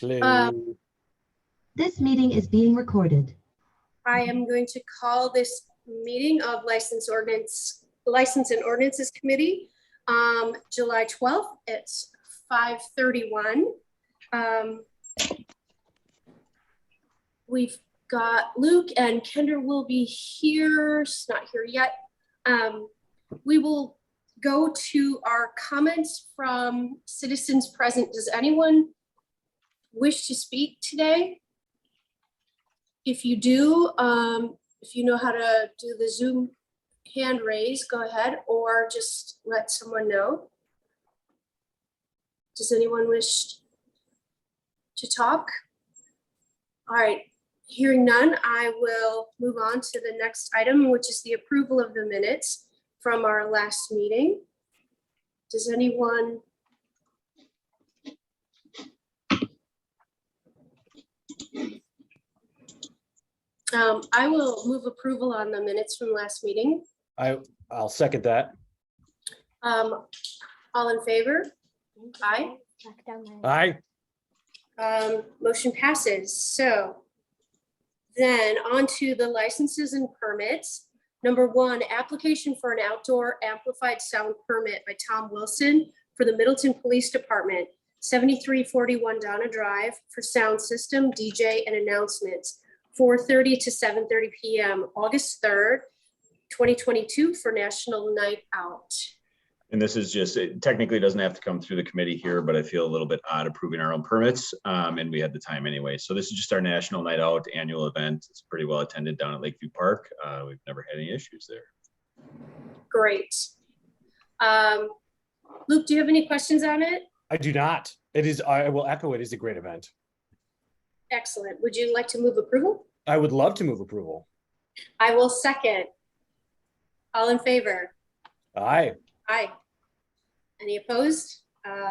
Hello. This meeting is being recorded. I am going to call this meeting of License and Ordinances Committee, July 12th. It's 5:31. We've got Luke and Kendra will be here. She's not here yet. We will go to our comments from citizens present. Does anyone wish to speak today? If you do, if you know how to do the Zoom hand raise, go ahead, or just let someone know. Does anyone wish to talk? All right, hearing none, I will move on to the next item, which is the approval of the minutes from our last meeting. Does anyone? I will move approval on the minutes from last meeting. I'll second that. All in favor? Aye. Aye. Motion passes. So then on to the licenses and permits. Number one, application for an outdoor amplified sound permit by Tom Wilson for the Middleton Police Department, 7341 Donna Drive, for sound system, DJ, and announcements, 4:30 to 7:30 p.m., August 3rd, 2022, for National Night Out. And this is just, it technically doesn't have to come through the committee here, but I feel a little bit odd approving our own permits. And we had the time anyway. So this is just our National Night Out annual event. It's pretty well attended down at Lakeview Park. We've never had any issues there. Great. Luke, do you have any questions on it? I do not. It is, I will echo, it is a great event. Excellent. Would you like to move approval? I would love to move approval. I will second. All in favor? Aye. Aye. Any opposed?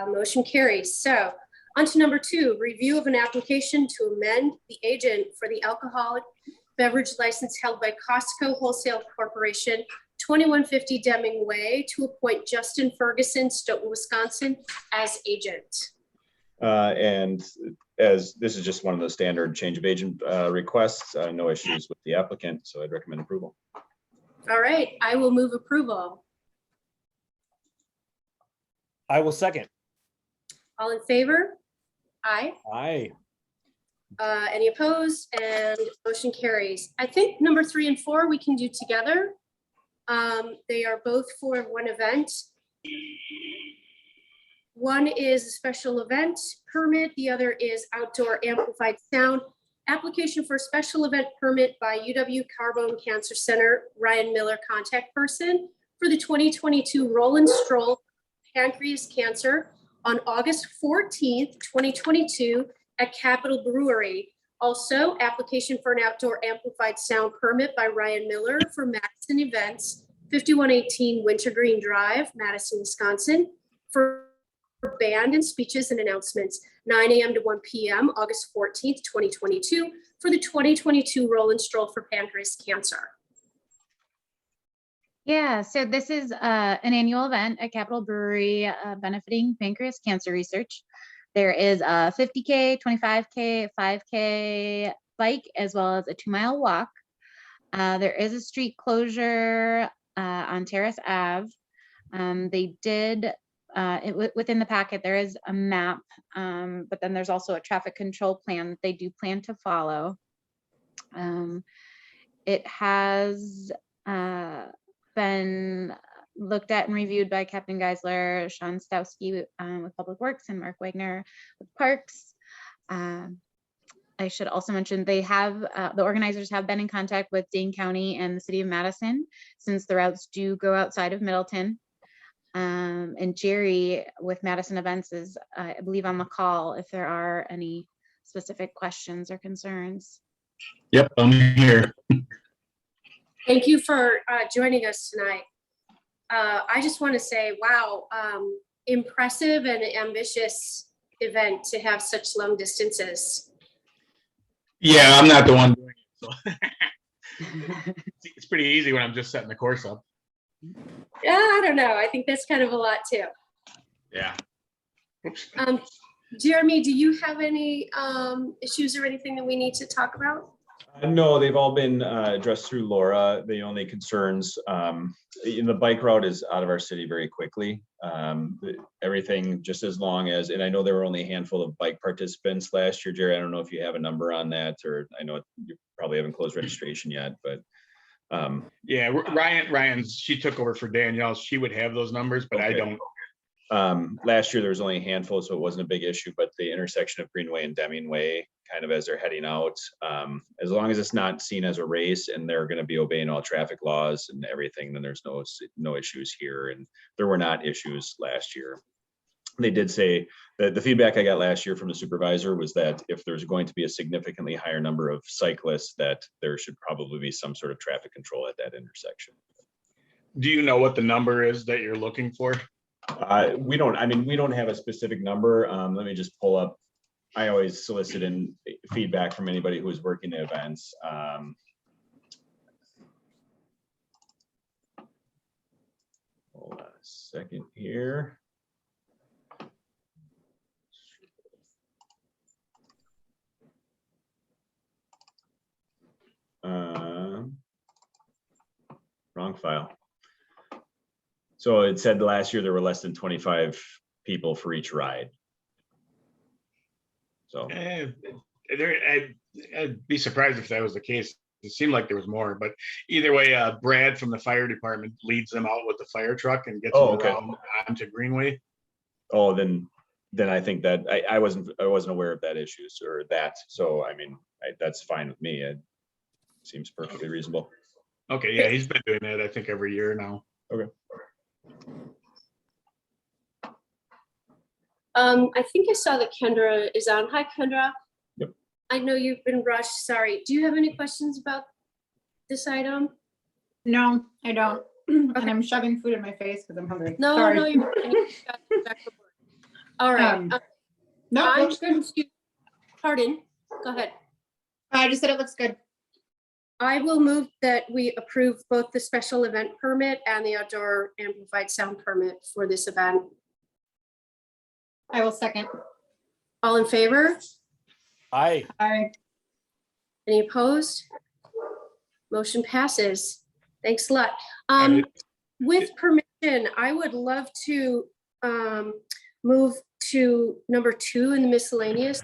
Motion carries. So on to number two, review of an application to amend the agent for the alcoholic beverage license held by Costco Wholesale Corporation, 2150 Deming Way, to appoint Justin Ferguson, Stoughton, Wisconsin, as agent. And as this is just one of the standard change of agent requests, no issues with the applicant, so I'd recommend approval. All right, I will move approval. I will second. All in favor? Aye. Aye. Any opposed? And motion carries. I think number 3 and 4 we can do together. They are both for one event. One is a special event permit. The other is outdoor amplified sound. Application for special event permit by UW Carbone Cancer Center, Ryan Miller, contact person, for the 2022 Roll and Stroll Pancreas Cancer on August 14th, 2022 at Capitol Brewery. Also, application for an outdoor amplified sound permit by Ryan Miller for Madison Events, 5118 Wintergreen Drive, Madison, Wisconsin, for band and speeches and announcements, 9 a.m. to 1 p.m., August 14th, 2022, for the 2022 Roll and Stroll for Pancreas Cancer. Yeah, so this is an annual event at Capitol Brewery benefiting pancreas cancer research. There is a 50K, 25K, 5K bike, as well as a 2-mile walk. There is a street closure on Terrace Ave. They did, within the packet, there is a map, but then there's also a traffic control plan that they do plan to follow. It has been looked at and reviewed by Captain Geisler, Sean Stowski with Public Works, and Mark Wagner with Parks. I should also mention they have, the organizers have been in contact with Dane County and the City of Madison, since the routes do go outside of Middleton. And Jerry with Madison Events is, I believe, on the call if there are any specific questions or concerns. Yep, I'm here. Thank you for joining us tonight. I just want to say, wow, impressive and ambitious event to have such long distances. Yeah, I'm not the one doing it, so it's pretty easy when I'm just setting the course up. Yeah, I don't know. I think that's kind of a lot too. Yeah. Oops. Jeremy, do you have any issues or anything that we need to talk about? No, they've all been addressed through Laura. The only concerns, in the bike route is out of our city very quickly. Everything just as long as, and I know there were only a handful of bike participants last year, Jerry. I don't know if you have a number on that, or I know you probably haven't closed registration yet, but. Yeah, Ryan's, she took over for Danielle. She would have those numbers, but I Okay. don't. Last year there was only a handful, so it wasn't a big issue, but the intersection of Greenway and Deming Way, kind of as they're heading out, as long as it's not seen as a race and they're going to be obeying all traffic laws and everything, then there's no issues here. And there were not issues last year. They did say that the feedback I got last year from the supervisor was that if there's going to be a significantly higher number of cyclists, that there should probably be some sort of traffic control at that intersection. Do you know what the number is that you're looking for? We don't have a specific number. Let me just pull up. I always solicit in feedback from anybody who is working the events. Hold on a second here. Wrong file. So it said last year there were less than 25 people for each ride. So I'd be surprised if that was the case. It seemed like there was more, but either way, Brad from the fire department leads them out with the fire truck and gets them around onto Greenway. Oh, then I think that I wasn't aware of that issues or that. So I mean, that's fine with me. It seems perfectly reasonable. Okay, yeah, he's been doing that I think every year now. Okay. I think I saw that Kendra is on. Hi, Kendra. Yep. I know you've been rushed. Sorry. Do you have any questions about this item? No, I don't. And I'm shoving food in my face because I'm hungry. No, Sorry. no, you're fine. You got it back to work. All right. No, I'm looks good. going to, pardon, go ahead. I just said it looks good. I will move that we approve both the special event permit and the outdoor amplified sound permit for this event. I will second. All in favor? Aye. Aye. Any opposed? Motion passes. Thanks a lot. And With permission, I would love to move to number 2 in the miscellaneous,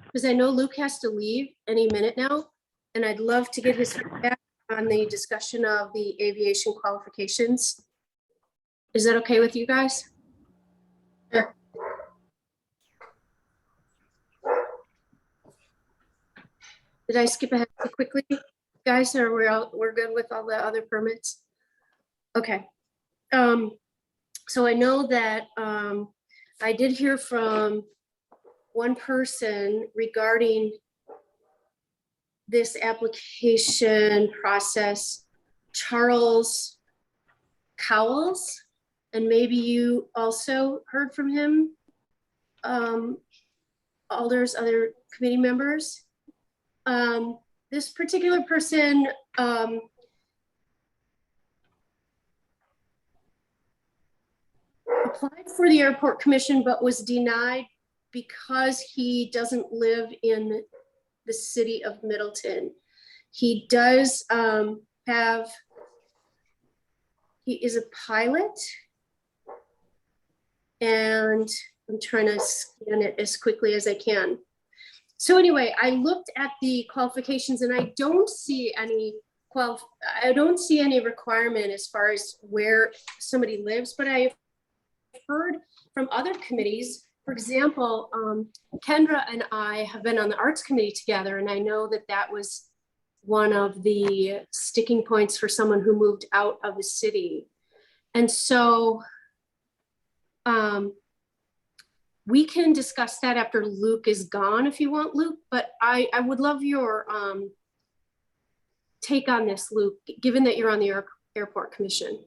because I know Luke has to leave any minute now, and I'd love to get his feedback on the discussion of the aviation qualifications. Is that okay with you guys? Sure. Did I skip ahead too quickly, guys, or we're good with all the other permits? Okay. So I know that I did hear from one person regarding this application process, Charles Cowles, and maybe you also heard from him, Alders, other committee members. This particular person applied for the airport commission, but was denied because he doesn't live in the city of Middleton. He does he is a pilot, and I'm trying to scan it as quickly as I can. So anyway, I looked at the qualifications and I don't see any requirement as far as where somebody lives, but I've heard from other committees. For example, Kendra and I have been on the arts committee together, and I know that that was one of the sticking points for someone who moved out of the city. And so we can discuss that after Luke is gone if you want, Luke, but I would love your take on this, Luke, given that you're on the airport commission.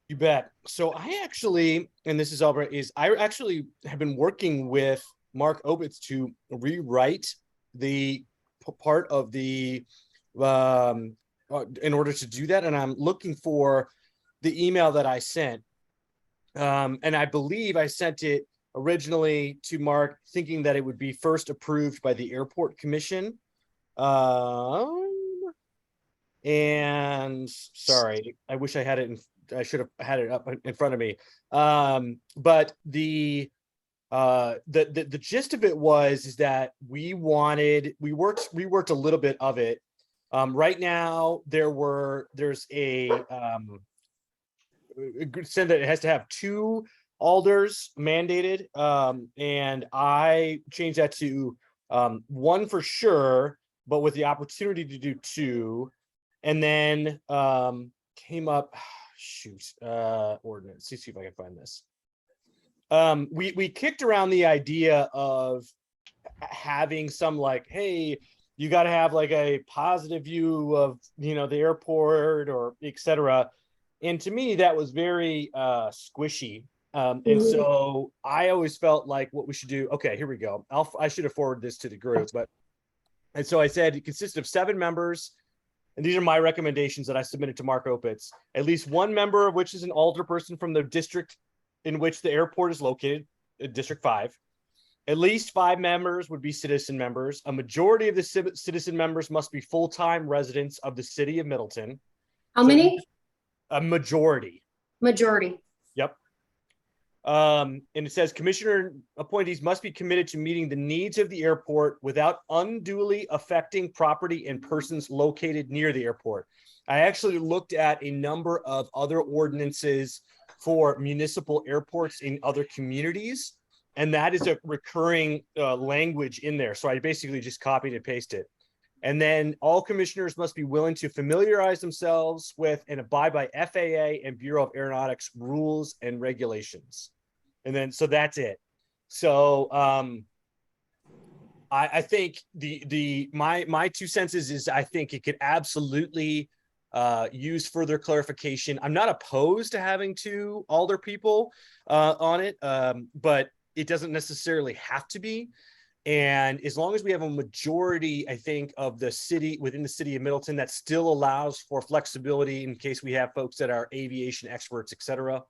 You bet. So I actually, and this is Albert, I actually have been working with Mark Obitz to rewrite the part of the, in order to do that. And I'm looking for the email that I sent. And I believe I sent it originally to Mark, thinking that it would be first approved by the Airport Commission. And sorry, I wish I had it I should have had it up in front of me. But the gist of it is that we worked a little bit of it. Right now there's a said that it has to have 2 alders mandated, and I changed that to 1 for sure, but with the opportunity to do 2. And then came up, ordinance. Let's see if I can find this. We kicked around the idea of having some like, hey, you got to have like a positive view of, the airport or etc. And to me, that was very squishy. And so I always felt like what we should do. Okay, here we go. I should have forwarded this to the group, and so I said it consists of 7 members. And these are my recommendations that I submitted to Mark Opitz. At least 1 member of which is an alderperson from the district in which the airport is located, District 5. At least 5 members would be citizen members. A majority of the citizen members must be full-time residents of the city of Middleton. How many? A majority. Majority. Yep. And it says commissioner appointees must be committed to meeting the needs of the airport without unduly affecting property and persons located near the airport. I actually looked at a number of other ordinances for municipal airports in other communities, and that is a recurring language in there. So I basically just copied and pasted it. And then all commissioners must be willing to familiarize themselves with and abide by FAA and Bureau of Aeronautics rules and regulations. And then, so that's it. So I think my 2 cents is I think it could absolutely use further clarification. I'm not opposed to having 2 alder people on it, but it doesn't necessarily have to be. And as long as we have a majority, I think, of the city within the city of Middleton, that still allows for flexibility in case we have folks that are aviation experts, et cetera.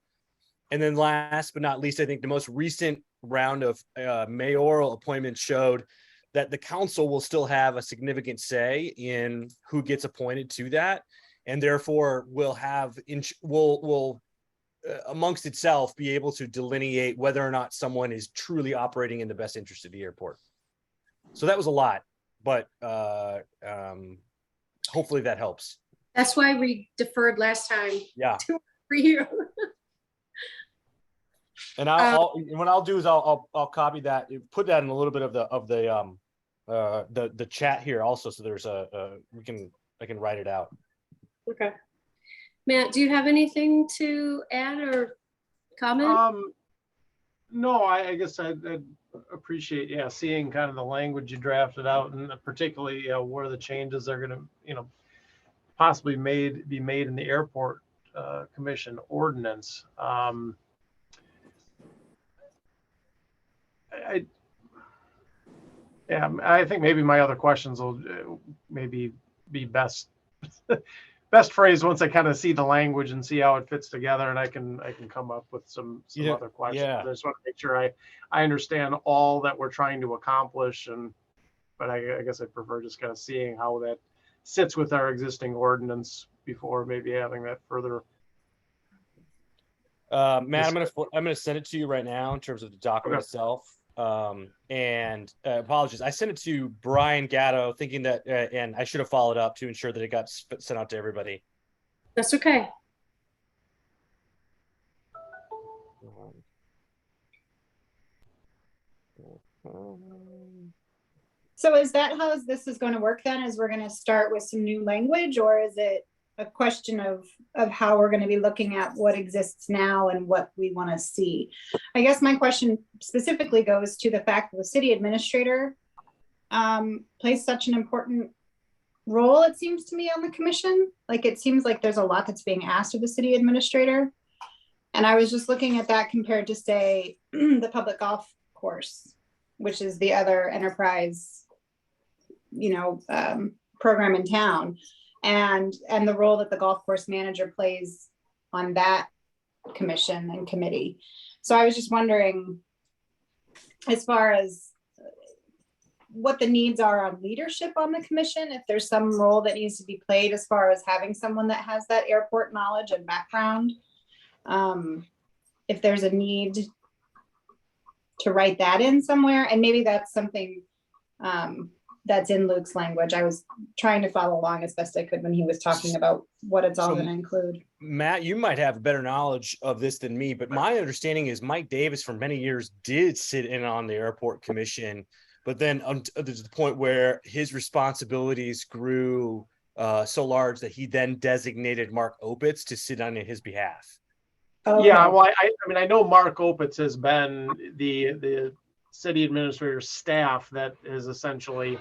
And then last but not least, I think the most recent round of mayoral appointments showed that the council will still have a significant say in who gets appointed to that. And therefore will amongst itself be able to delineate whether or not someone is truly operating in the best interest of the airport. So that was a lot, but hopefully that helps. That's why we deferred last time. Yeah. For you. And what I'll do is I'll copy that, put that in a little bit of the chat here also. So there's I can write it out. Okay. Matt, do you have anything to add or comment? No, I guess I'd appreciate, seeing kind of the language you drafted out, and particularly where the changes are going to, possibly be made in the airport commission ordinance. I think maybe my other questions will maybe be best phrased once I kind of see the language and see how it fits together, and I can come up with some other questions. Yeah. I just want to make sure I understand all that we're trying to accomplish, but I guess I prefer just kind of seeing how that sits with our existing ordinance before maybe having that further. Matt, I'm gonna send it to you right now in terms of the document itself. And apologies, I sent it to Brian Gatto thinking that and I should have followed up to ensure that it got sent out to everybody. That's okay. So is that how this is going to work then? Is we're going to start with some new language, or is it a question of how we're going to be looking at what exists now and what we want to see? I guess my question specifically goes to the fact that the city administrator plays such an important role, it seems to me, on the commission. Like, it seems like there's a lot that's being asked of the city administrator. And I was just looking at that compared to, say, the public golf course, which is the other enterprise, program in town, and the role that the golf course manager plays on that commission and committee. So I was just wondering, as far as what the needs are on leadership on the commission, if there's some role that needs to be played as far as having someone that has that airport knowledge and background. If there's a need to write that in somewhere, and maybe that's something that's in Luke's language. I was trying to follow along as best I could when he was talking about what it's all going to include. Matt, you might have better knowledge of this than me, but my understanding is Mike Davis for many years did sit in on the airport commission, but then there's the point where his responsibilities grew so large that he then designated Mark Opitz to sit on his behalf. Okay. Yeah, well, I mean, I know Mark Opitz has been the city administrator's staff that has essentially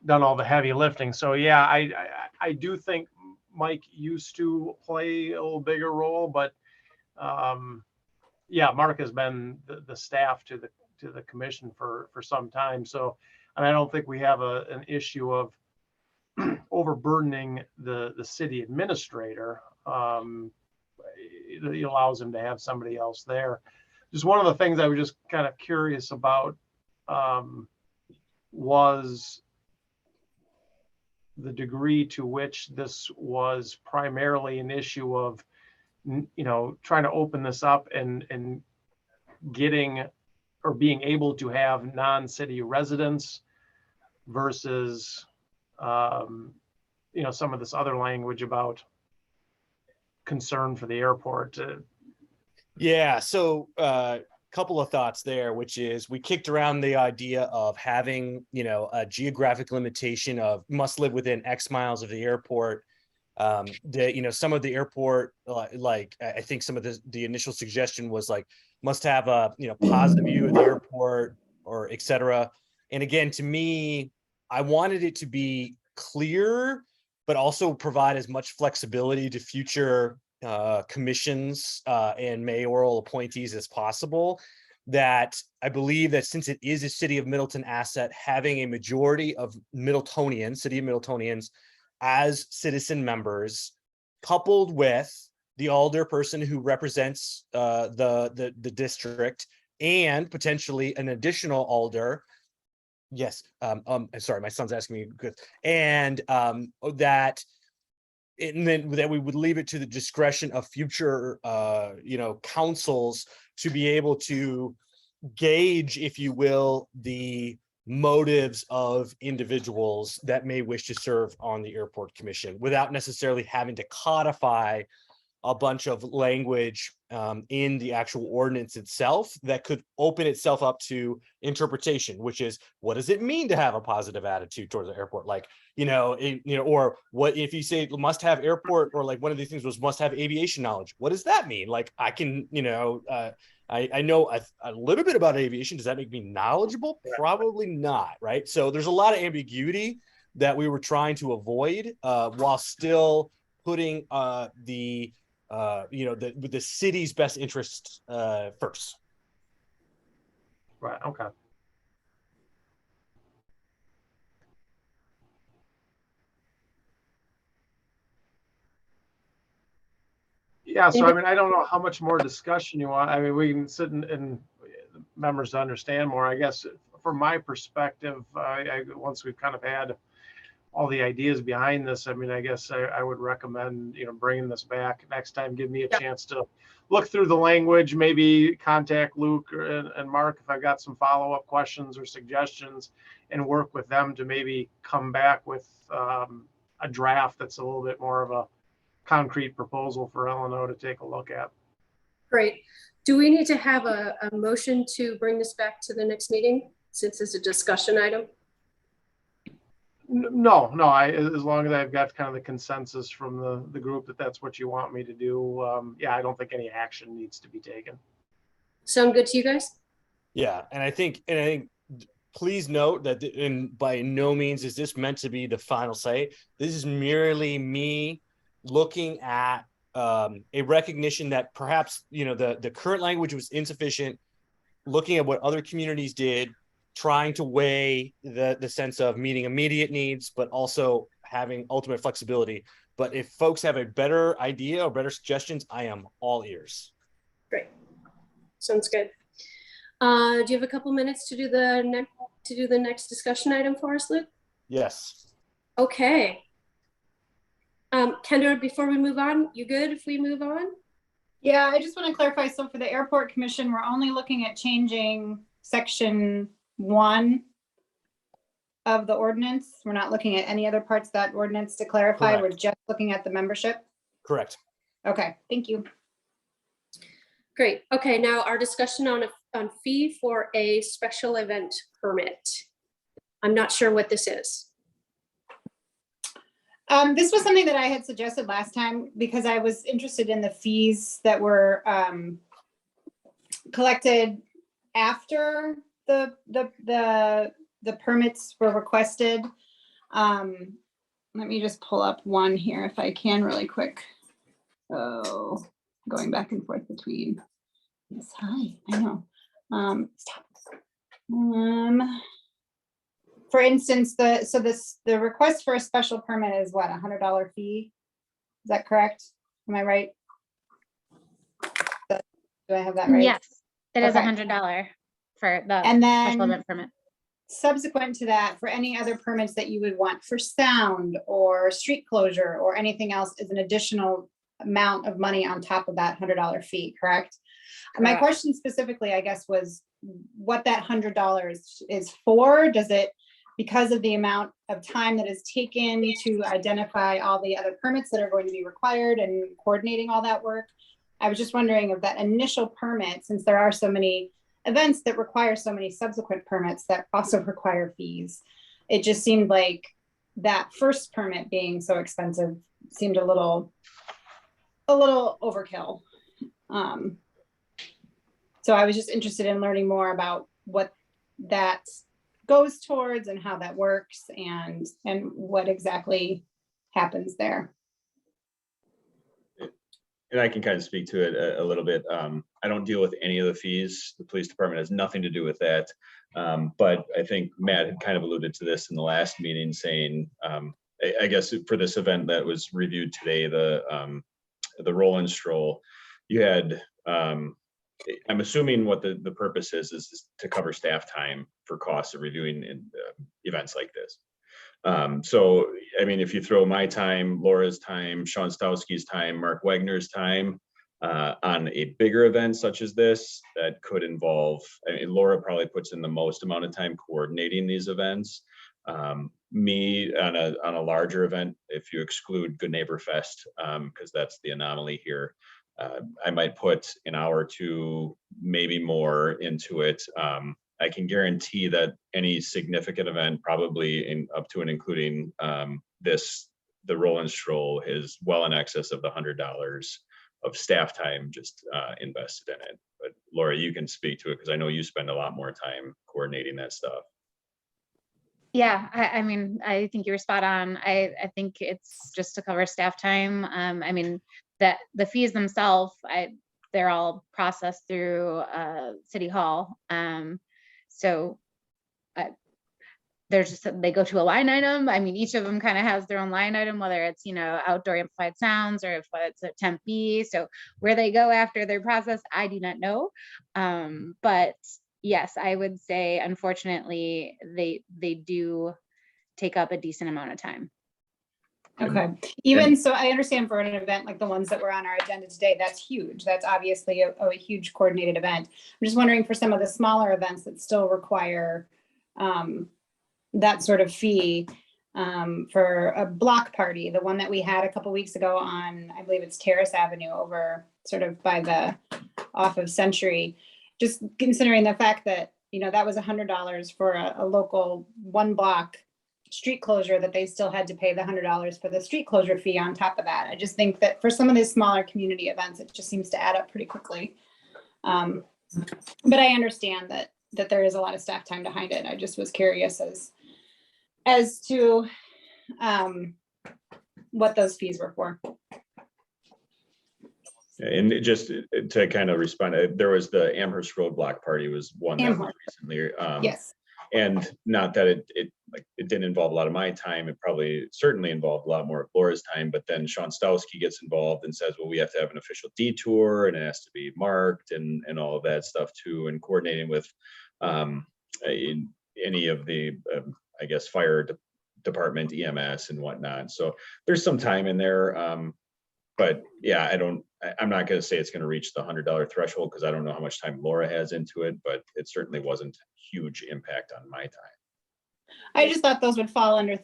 done all the heavy lifting. So yeah, I do think Mike used to play a little bigger role, but yeah, Mark has been the staff to the commission for some time. So, and I don't think we have an issue of overburdening the city administrator. It allows him to have somebody else there. Just one of the things I was just kind of curious about was the degree to which this was primarily an issue of, trying to open this up and getting or being able to have non-city residents versus, some of this other language about concern for the airport. Yeah, so couple of thoughts there, which is we kicked around the idea of having, a geographic limitation of must live within X miles of the airport. Some of the airport, I think some of the initial suggestion was like must have a positive view of the airport or et cetera. And again, to me, I wanted it to be clear, but also provide as much flexibility to future commissions and mayoral appointees as possible. That I believe that since it is a city of Middleton asset, having a majority of Middletonians, city of Middletonians as citizen members, coupled with the alder person who represents the district and potentially an additional alder. Yes, sorry, my son's asking me good. And that we would leave it to the discretion of future councils to be able to gauge, if you will, the motives of individuals that may wish to serve on the airport commission without necessarily having to codify a bunch of language in the actual ordinance itself that could open itself up to interpretation, which is, what does it mean to have a positive attitude towards the airport? Like, or what if you say must have airport, or like one of these things was must have aviation knowledge. What does that mean? Like, I can, I know a little bit about aviation. Does that make me knowledgeable? Probably not, right? So there's a lot of ambiguity that we were trying to avoid while still putting the city's best interests first. Right. Okay. Yeah. So, I mean, I don't know how much more discussion you want. I mean, we can sit and members to understand more. I guess from my perspective, once we've kind of had all the ideas behind this, I mean, I guess I would recommend, bringing this back next time. Give me a chance to look through the language, maybe contact Luke and Mark if I've got some follow-up questions or suggestions, and work with them to maybe come back with a draft that's a little bit more of a concrete proposal for L&O to take a look at. Great. Do we need to have a motion to bring this back to the next meeting since it's a discussion item? No, as long as I've got kind of the consensus from the group that that's what you want me to do. Yeah, I don't think any action needs to be taken. Sound good to you guys? Yeah, and I think please note that by no means is this meant to be the final say. This is merely me looking at a recognition that perhaps the current language was insufficient, looking at what other communities did, trying to weigh the sense of meeting immediate needs, but also having ultimate flexibility. But if folks have a better idea or better suggestions, I am all ears. Great. Sounds good. Do you have a couple minutes to do the next discussion item for us, Luke? Yes. Okay. Kendra, before we move on, you good if we move on? Yeah, I just want to clarify. So for the airport commission, we're only looking at changing section 1 of the ordinance. We're not looking at any other parts of that ordinance to clarify. Correct. We're just looking at the membership. Correct. Okay, thank you. Great. Okay, now our discussion on fee for a special event permit. I'm not sure what this is. This was something that I had suggested last time because I was interested in the fees that were collected after the permits were requested. Let me just pull up one here if I can really quick. So going back and forth between. Yes, hi, I know. Stop. For instance, the request for a special permit is what, $100 fee? Is that correct? Am I right? Do I have that right? Yes, it is Okay. $100 for the And special then event permit. subsequent to that, for any other permits that you would want for sound or street closure or anything else is an additional amount of money on top of that $100 fee, correct? My Correct. question specifically, I guess, was what that $100 is for. Does it, because of the amount of time that is taken to identify all the other permits that are going to be required and coordinating all that work? I was just wondering if that initial permit, since there are so many events that require so many subsequent permits that also require fees, it just seemed like that first permit being so expensive seemed a little overkill. So I was just interested in learning more about what that goes towards and how that works and what exactly happens there. And I can kind of speak to it a little bit. I don't deal with any of the fees. The police department has nothing to do with that. But I think Matt had kind of alluded to this in the last meeting, saying, I guess for this event that was reviewed today, the roll and stroll, you had, I'm assuming what the purpose is to cover staff time for costs of reviewing events like this. So, I mean, if you throw my time, Laura's time, Sean Stowski's time, Mark Wagner's time on a bigger event such as this, that could involve, I mean, Laura probably puts in the most amount of time coordinating these events. Me on a larger event, if you exclude Good Neighbor Fest, because that's the anomaly here, I might put an hour or two, maybe more into it. I can guarantee that any significant event, probably up to and including the roll and stroll, is well in excess of the $100 of staff time just invested in it. But Laura, you can speak to it because I know you spend a lot more time coordinating that stuff. Yeah, I mean, I think you were spot on. I think it's just to cover staff time. I mean, that the fees themselves, they're all processed through City Hall. So they're just, they go to a line item. I mean, each of them kind of has their own line item, whether it's, outdoor amplified sounds or if it's a temp fee. So where they go after their process, I do not know. But yes, I would say, unfortunately, they do take up a decent amount of time. Okay. Even so, I understand for an event like the ones that were on our agenda today, that's huge. That's obviously a huge coordinated event. I'm just wondering for some of the smaller events that still require that sort of fee, for a block party, the one that we had a couple weeks ago on, I believe it's Terrace Avenue over sort of by off of Century. Just considering the fact that, that was $100 for a local one block street closure, that they still had to pay the $100 for the street closure fee on top of that. I just think that for some of these smaller community events, it just seems to add up pretty quickly. But I understand that there is a lot of staff time behind it. I just was curious as to what those fees were for. And just to kind of respond, there was the Amherst Road Block Party was one that was recently. Yes. And not that it didn't involve a lot of my time. It probably certainly involved a lot more of Laura's time, but then Sean Stowski gets involved and says, well, we have to have an official detour and it has to be marked and all of that stuff too, and coordinating with any of the, I guess, fire department, EMS and whatnot. So there's some time in there. But yeah, I'm not going to say it's going to reach the $100 threshold because I don't know how much time Laura has into it, but it certainly wasn't huge impact on my time. I just thought those would fall under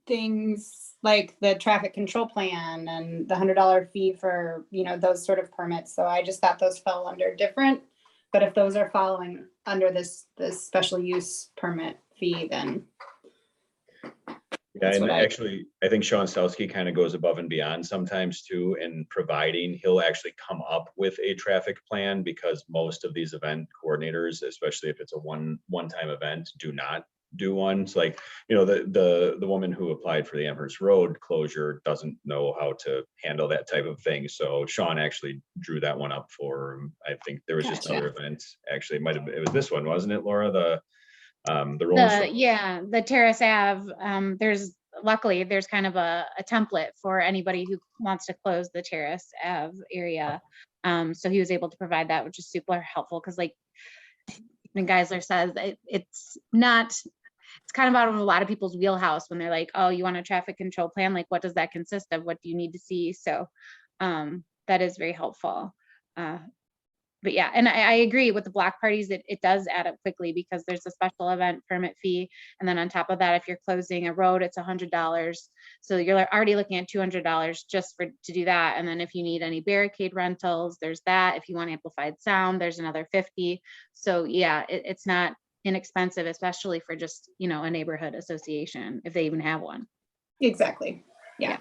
things like the traffic control plan and the $100 fee for, those sort of permits. So I just thought those fell under different, but if those are following under this special use permit fee, then. Yeah, and actually, I think Sean Stowski kind of goes above and beyond sometimes too, in providing, he'll actually come up with a traffic plan because most of these event coordinators, especially if it's a one-time event, do not do one. So like, the woman who applied for the Amherst Road closure doesn't know how to handle that type of thing. So Sean actually drew that one up for him. I think there was just another event. Actually, it was this one, wasn't it, Laura? The Terrace Ave. Luckily there's kind of a template for anybody who wants to close the Terrace Ave area. So he was able to provide that, which is super helpful because like Geisler says, it's kind of out of a lot of people's wheelhouse when they're like, oh, you want a traffic control plan? Like, what does that consist of? What do you need to see? So that is very helpful. But yeah, and I agree with the block parties. It does add up quickly because there's a special event permit fee. And then on top of that, if you're closing a road, it's $100. So you're already looking at $200 just to do that. And then if you need any barricade rentals, there's that. If you want amplified sound, there's another $50. So yeah, it's not inexpensive, especially for just, a neighborhood association, if they even have one. Exactly. Yeah.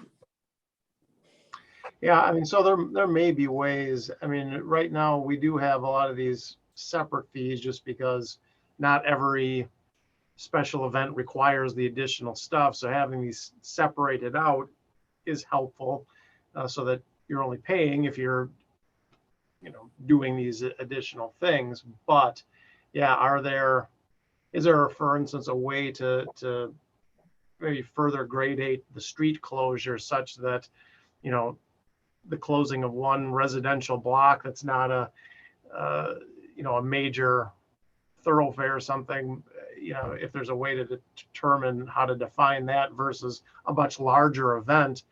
Yeah, I mean, so there may be ways. I mean, right now we do have a lot of these separate fees just because not every special event requires the additional stuff. So having these separated out is helpful so that you're only paying if you're, doing these additional things. But yeah, is there, for instance, a way to maybe further gradate the street closure such that, the closing of one residential block that's not a major thoroughfare or something, if there's a way to determine how to define that versus a much larger event,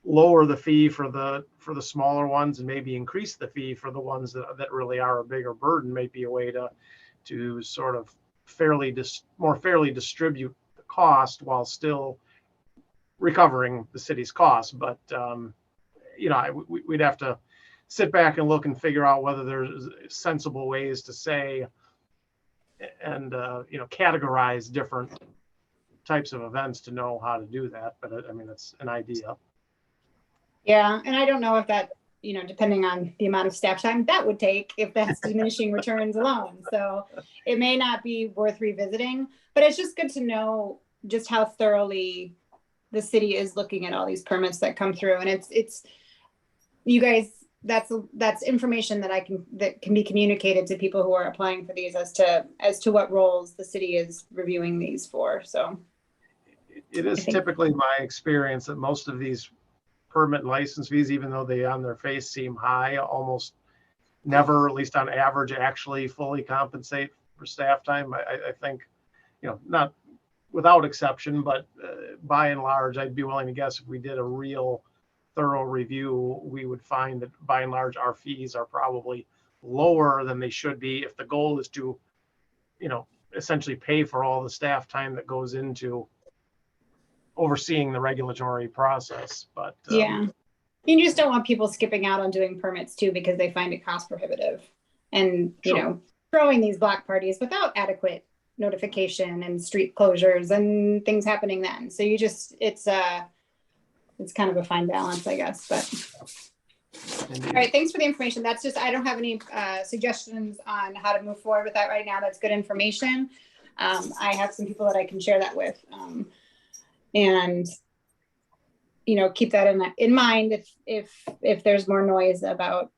lower the fee for the smaller ones and maybe increase the fee for the ones that really are a bigger burden, may be a way to sort of more fairly distribute the cost while still recovering the city's costs. But we'd have to sit back and look and figure out whether there's sensible ways to say and categorize different types of events to know how to do that. But I mean, it's an idea. Yeah, and I don't know if that, depending on the amount of staff time that would take, if that's diminishing returns alone. So it may not be worth revisiting, but it's just good to know just how thoroughly the city is looking at all these permits that come through. And it's you guys, that's information that can be communicated to people who are applying for these as to what roles the city is reviewing these for. So it is typically my experience that most of these permit and license fees, even though they on their face seem high, almost never, at least on average, actually fully compensate for staff time. I think, not without exception, but by and large, I'd be willing to guess if we did a real thorough review, we would find that by and large, our fees are probably lower than they should be if the goal is to, essentially pay for all the staff time that goes into overseeing the regulatory process. But yeah, you just don't want people skipping out on doing permits too because they find it cost prohibitive, and throwing these block parties without adequate notification and street closures and things happening then. So it's kind of a fine balance, I guess. But all right, thanks for the information. That's just, I don't have any suggestions on how to move forward with that right now. That's good information. I have some people that I can share that with. And keep that in mind if there's more noise about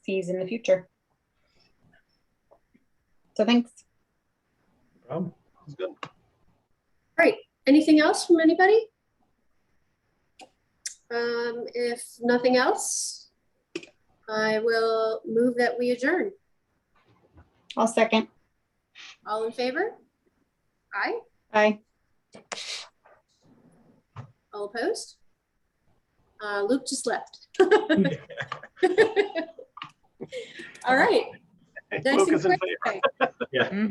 fees in the future. So thanks. Sounds good. All right, anything else from anybody? If nothing else, I will move that we adjourn. I'll second. All in favor? Aye. Bye. All opposed? Luke just left. All right. Nice Luke and is in quick. favor. Yeah.